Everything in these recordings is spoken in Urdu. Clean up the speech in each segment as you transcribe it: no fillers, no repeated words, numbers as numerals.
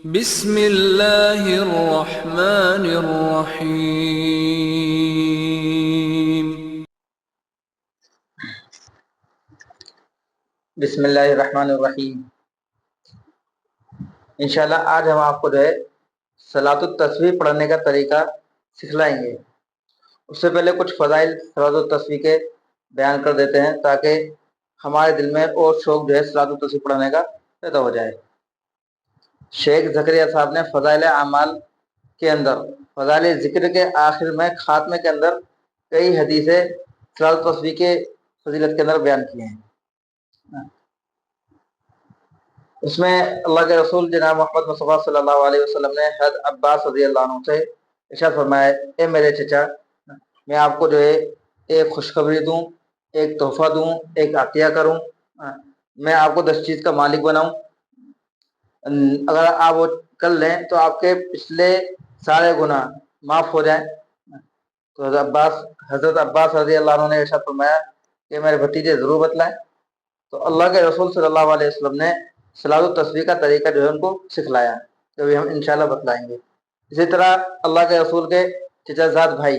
بسم اللہ الرحمن الرحیم۔ بسم اللہ الرحمن الرحیم۔ انشاءاللہ آج ہم آپ کو صلاۃ التسبیح پڑھنے کا طریقہ سکھلائیں گے۔ اس سے پہلے کچھ فضائل صلاۃ التسبیح کے بیان کر دیتے ہیں تاکہ ہمارے دل میں اور شوق صلاۃ التسبیح پڑھنے کا پیدا ہو جائے۔ شیخ زکریا صاحب نے فضائل اعمال کے اندر فضائل ذکر کے آخر میں خاتمے کے اندر کئی حدیثیں صلاۃ التسبیح کے فضیلت کے اندر بیان کی ہیں۔ اس میں اللہ کے رسول جناب محمد مصطفیٰ صلی اللہ علیہ وسلم نے حضرت عباس رضی اللہ عنہ سے ارشاد فرمایا، اے میرے چچا، میں آپ کو ایک خوشخبری دوں، ایک تحفہ دوں، ایک عطیہ کروں، میں آپ کو 10 چیز کا مالک بناؤں، اگر آپ وہ کر لیں تو آپ کے پچھلے سارے گناہ معاف ہو جائیں۔ تو حضرت عباس رضی اللہ عنہ نے ارشاد فرمایا کہ میرے بھتیجے ضرور بتلائیں۔ تو اللہ کے رسول صلی اللہ علیہ وسلم نے صلاۃ التسبیح کا طریقہ ان کو سکھلایا، جو بھی ہم انشاءاللہ بتلائیں گے۔ اسی طرح اللہ کے رسول کے چچا زاد بھائی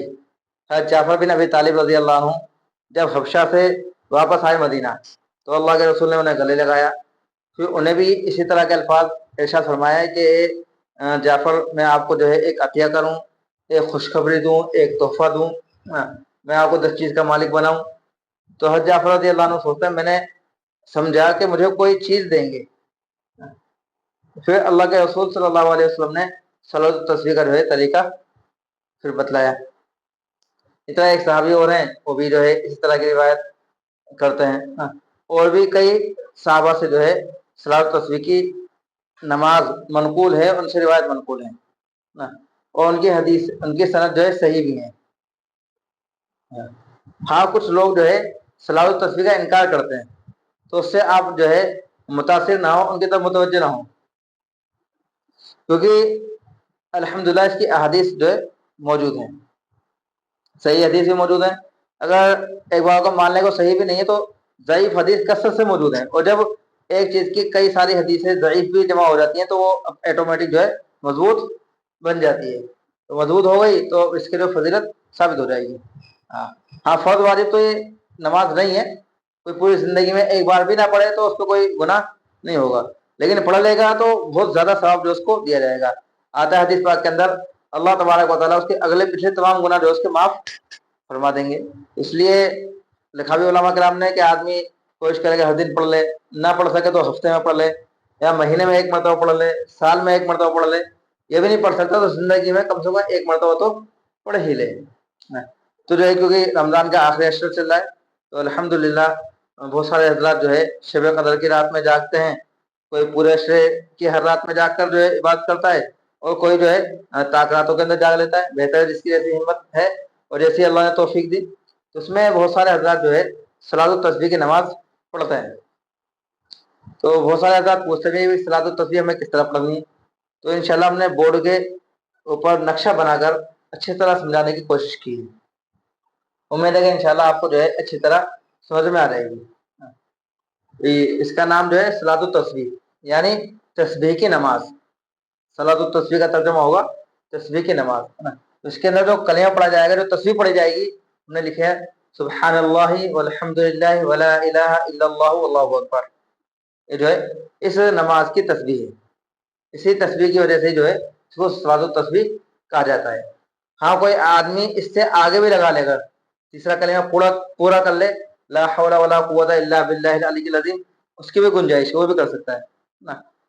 حضرت جعفر بن ابی طالب رضی اللہ عنہ جب حبشہ سے واپس آئے مدینہ تو اللہ کے رسول نے انہیں گلے لگایا، پھر انہیں بھی اسی طرح کے الفاظ ارشاد فرمایا کہ جعفر، میں آپ کو ایک عطیہ کروں، ایک خوشخبری دوں، ایک تحفہ دوں، میں آپ کو 10 چیز کا مالک بناؤں۔ تو حضرت جعفر رضی اللہ عنہ سوچتے ہیں، میں نے سمجھا کہ مجھے کوئی چیز دیں گے۔ پھر اللہ کے رسول صلی اللہ علیہ وسلم نے صلاۃ التسبیح کا طریقہ پھر بتلایا۔ اس طرح ایک صحابی اور ہیں، وہ بھی اس طرح کی روایت کرتے ہیں، اور بھی کئی صحابہ سے صلاۃ التسبیح کی نماز منقول ہے، ان سے روایت منقول ہے، اور ان کی حدیث، ان کی سند صحیح بھی ہے۔ ہاں کچھ لوگ صلاۃ التسبیح کا انکار کرتے ہیں، تو اس سے آپ متاثر نہ ہو، ان کی طرف متوجہ نہ ہو، کیونکہ الحمدللہ اس کی احادیث موجود ہیں، صحیح حدیث بھی موجود ہیں۔ اگر ایک بار کو ماننے کو صحیح بھی نہیں ہے تو ضعیف حدیث کثرت سے موجود ہیں، اور جب ایک چیز کی کئی ساری حدیثیں ضعیف بھی جمع ہو جاتی ہیں تو وہ ایٹومیٹک مضبوط بن جاتی ہے، تو مضبوط ہو گئی تو اس کے فضیلت ثابت ہو جائے گی۔ ہاں فرض واجب تو یہ نماز نہیں ہے، کوئی پوری زندگی میں ایک بار بھی نہ پڑھے تو اس کو کوئی گناہ نہیں ہوگا، لیکن پڑھ لے گا تو بہت زیادہ ثواب اس کو دیا جائے گا۔ آتا ہے حدیث پاک کے اندر، اللہ تبارک و تعالیٰ اس کے اگلے پچھلے تمام گناہ اس کے معاف فرما دیں گے۔ اس لیے لکھا بھی علماء کرام نے کہ آدمی کوشش کرے کہ ہر دن پڑھ لے، نہ پڑھ سکے تو ہفتے میں پڑھ لے، یا مہینے میں 1 مرتبہ پڑھ لے، سال میں 1 مرتبہ پڑھ لے، یہ بھی نہیں پڑھ سکتا تو زندگی میں کم سے کم 1 مرتبہ تو پڑھ ہی لے۔ تو کیونکہ رمضان کا آخری عشر چل رہا ہے تو الحمدللہ بہت سارے حضرات شب قدر کی رات میں جاگتے ہیں، کوئی پورے عشرے کی ہر رات میں جاگ کر عبادت کرتا ہے، اور کوئی تاک راتوں کے اندر جاگ لیتا ہے، بہتر ہے جس کی جیسی ہمت ہے اور جیسی اللہ نے توفیق دی۔ تو اس میں بہت سارے حضرات صلاۃ التسبیح کی نماز پڑھتے ہیں، تو بہت سارے حضرات پوچھتے ہیں کہ صلاۃ التسبیح ہمیں کس طرح پڑھنی ہے، تو انشاءاللہ ہم نے بورڈ کے اوپر نقشہ بنا کر اچھی طرح سمجھانے کی کوشش کی ہے۔ امید ہے کہ انشاءاللہ آپ کو اچھی طرح سمجھ میں آ جائے گی۔ اس کا نام صلاۃ التسبیح یعنی تسبیح کی نماز۔ صلاۃ التسبیح کا ترجمہ ہوگا تسبیح کی نماز۔ اس کے اندر جو کلمہ پڑھا جائے گا، جو تسبیح پڑھی جائے گی، ہم نے لکھے ہیں سبحان اللہ والحمد للہ ولا الہ الا اللہ واللہ اکبر، یہ اس نماز کی تسبیح ہے۔ اسی تسبیح کی وجہ سے اس کو صلاۃ التسبیح کہا جاتا ہے۔ ہاں کوئی آدمی اس سے آگے بھی لگا لے گا، تیسرا کلمہ پورا کر لے، لا حول ولا قوت الا باللہ العلی العظیم، اس کی بھی گنجائش ہے، وہ بھی کر سکتا ہے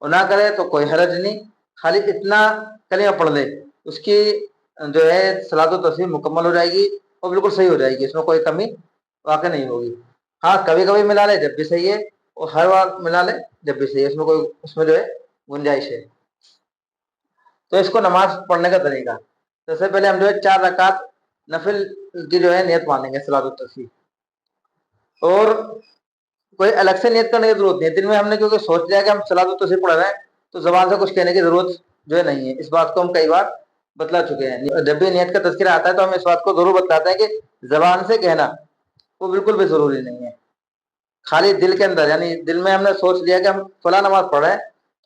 اور نہ کرے تو کوئی حرج نہیں، خالی اتنا کلمہ پڑھ لے، اس کی صلاۃ التسبیح مکمل ہو جائے گی اور بالکل صحیح ہو جائے گی، اس میں کوئی کمی واقع نہیں ہوگی۔ ہاں کبھی کبھی ملا لے جب بھی صحیح ہے، اور ہر بار ملا لے جب بھی صحیح ہے، اس میں گنجائش ہے۔ تو اس کو نماز پڑھنے کا طریقہ، سب سے پہلے ہم 4 رکعت نفل کی نیت مانیں گے صلاۃ التسبیح، اور کوئی الگ سے نیت کرنے کی ضرورت نہیں ہے۔ دن میں ہم نے کیونکہ سوچ لیا کہ ہم صلاۃ التسبیح پڑھ رہے ہیں تو زبان سے کچھ کہنے کی ضرورت نہیں ہے، اس بات کو ہم کئی بار بتلا چکے ہیں۔ جب بھی نیت کا تذکرہ آتا ہے تو ہم اس بات کو ضرور بتلاتے ہیں کہ زبان سے کہنا وہ بالکل بھی ضروری نہیں ہے، خالی دل کے اندر، یعنی دل میں ہم نے سوچ لیا کہ ہم فلاں نماز پڑھ رہے ہیں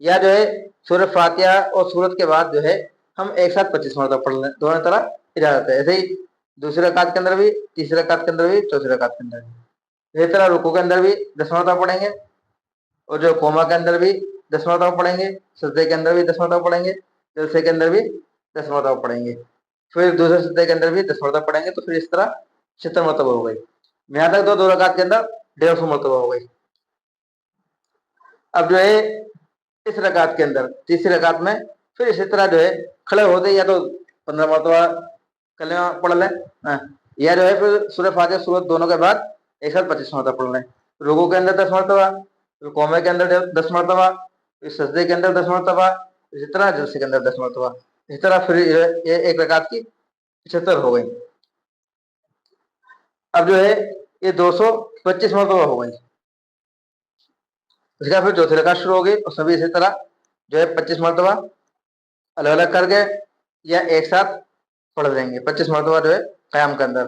یا جو ہے سورہ فاتحہ اور سورت کے بعد جو ہے ہم ایک ساتھ 25 مرتبہ پڑھ لیں، دونوں طرح اجازت ہے۔ ایسے ہی دوسری رکعت کے اندر بھی، تیسری رکعت کے اندر بھی، چوتھی رکعت کے اندر بھی۔ اسی طرح رکوع کے اندر بھی 10 مرتبہ پڑھیں گے، اور جو قوما کے اندر بھی 10 مرتبہ پڑھیں گے، سجدے کے اندر بھی 10 مرتبہ پڑھیں گے، جلسے کے اندر بھی 10 مرتبہ پڑھیں گے، پھر دوسرے سجدے کے اندر بھی 10 مرتبہ پڑھیں گے، تو پھر اس طرح 76 مرتبہ ہو گئی۔ یہاں تک دو رکعت کے اندر 150 مرتبہ ہو گئی۔ اب جو ہے اس رکعت کے اندر تیسری رکعت میں پھر اسی طرح جو ہے کھڑے ہوتے یا تو 15 مرتبہ کلمہ پڑھ لیں، یا جو ہے پھر سورہ فاتحہ سورت دونوں کے بعد ایک ساتھ 25 مرتبہ پڑھ لیں۔ رکوع کے اندر 10 مرتبہ، پھر قومے کے اندر 10 مرتبہ، پھر سجدے کے اندر 10 مرتبہ، اسی طرح جلسے کے اندر 10 مرتبہ، اسی طرح پھر یہ ایک رکعت کی 75 ہو گئی۔ اب جو ہے یہ 225 مرتبہ ہو گئی۔ اس کے بعد پھر چوتھی رکعت شروع ہو گئی، اور سبھی اسی طرح جو ہے 25 مرتبہ الگ الگ کر کے یا ایک ساتھ پڑھ دیں گے۔ 25 مرتبہ جو ہے قیام کے اندر،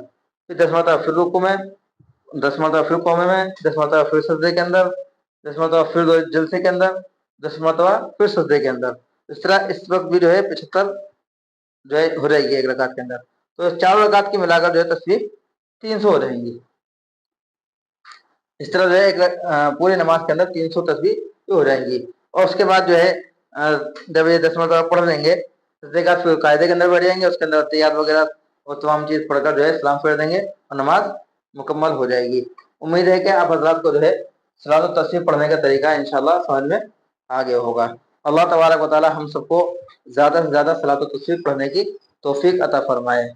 پھر 10 مرتبہ پھر رکوع میں، 10 مرتبہ پھر قومے میں، 10 مرتبہ پھر سجدے کے اندر، 10 مرتبہ پھر جلسے کے اندر، 10 مرتبہ پھر سجدے کے اندر۔ اس طرح اس وقت بھی جو ہے 75 جو ہے ہو جائے گی ایک رکعت کے اندر۔ تو چاروں رکعت کی ملا کر جو ہے تسبیح 300 ہو جائیں گی۔ اس طرح جو ہے ایک پوری نماز کے اندر 300 تسبیح ہو جائیں گی۔ اور اس کے بعد جو ہے جب یہ 10 مرتبہ پڑھ لیں گے، اس کے بعد پھر قاعدے کے اندر بیٹھ جائیں گے، اس کے اندر تیار وغیرہ اور تمام چیز پڑھ کر جو ہے سلام پھیر دیں گے اور نماز مکمل ہو جائے گی۔ امید ہے کہ آپ حضرات کو جو ہے صلاۃ التسبیح پڑھنے کا طریقہ انشاءاللہ سمجھ میں آ گیا ہوگا۔ اللہ تبارک و تعالی ہم سب کو زیادہ سے زیادہ صلاۃ التسبیح پڑھنے کی توفیق عطا فرمائے۔